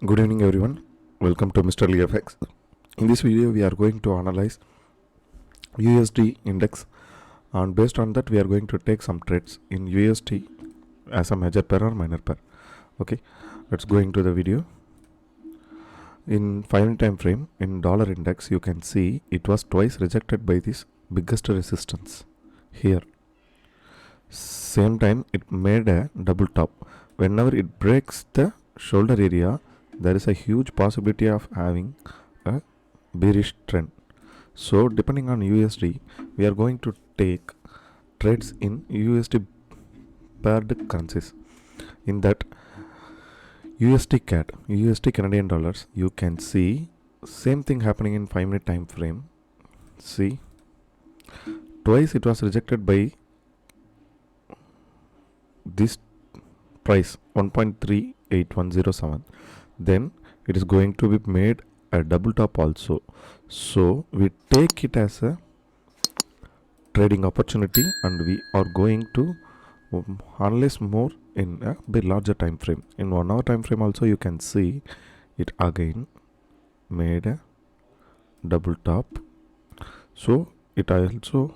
Good evening everyone, welcome to Mr. Lee FX. In this video we are going to analyze USD index, and based on that we are going to take some trades in USD as a major pair or minor pair. Okay, let's go into the video. In 5-minute time frame, in dollar index you can see it was twice rejected by this biggest resistance here. Same time it made a double top. Whenever it breaks the shoulder area, there is a huge possibility of having a bearish trend. So depending on USD, we are going to take trades in USD paired currencies. In that USDCAD, USD Canadian dollars, you can see same thing happening in 5-minute time frame. See, twice it was rejected by this price 1.38107. Then it is going to be made a double top also. So we take it as a trading opportunity and we are going to analyze more in a bit larger time frame. In 1 hour time frame also you can see it again made a double top. So it also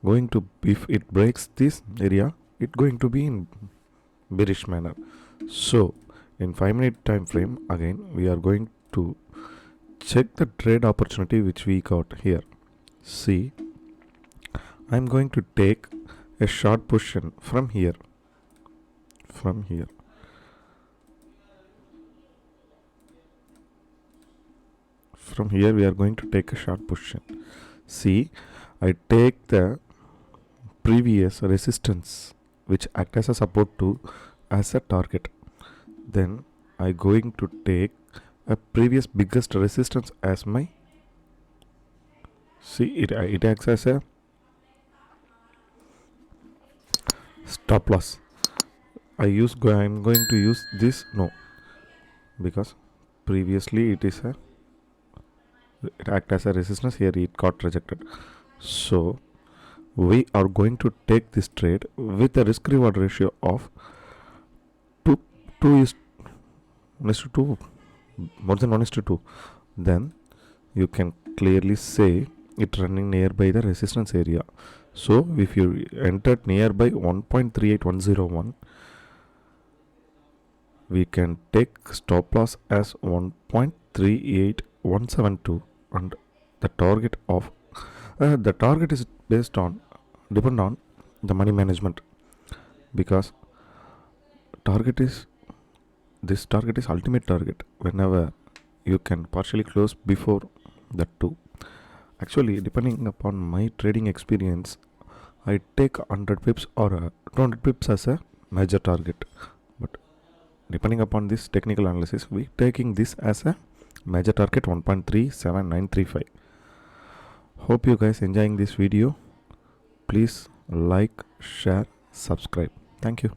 going to, if it breaks this area, it going to be in bearish manner. So in 5-minute time frame, again we are going to check the trade opportunity which we got here. See, I'm going to take a short position from here. From here we are going to take a short position. See, I take the previous resistance which act as a support to as a target. Then I going to take a previous biggest resistance as my, see, it acts as a stop loss. I'm going to use this, no, because previously it act as a resistance, here it got rejected. So we are going to take this trade with a risk reward ratio of 2:2, more than 1:2. Then you can clearly say it running nearby the resistance area. So if you entered nearby 1.38101, we can take stop loss as 1.38172, and the target of the target is depend on the money management, because this target is ultimate target. Whenever you can partially close before that too. Actually, depending upon my trading experience, I take 100 pips or 200 pips as a major target, but depending upon this technical analysis, we taking this as a major target 1.37935. Hope you guys enjoying this video. Please like, share, subscribe. Thank you.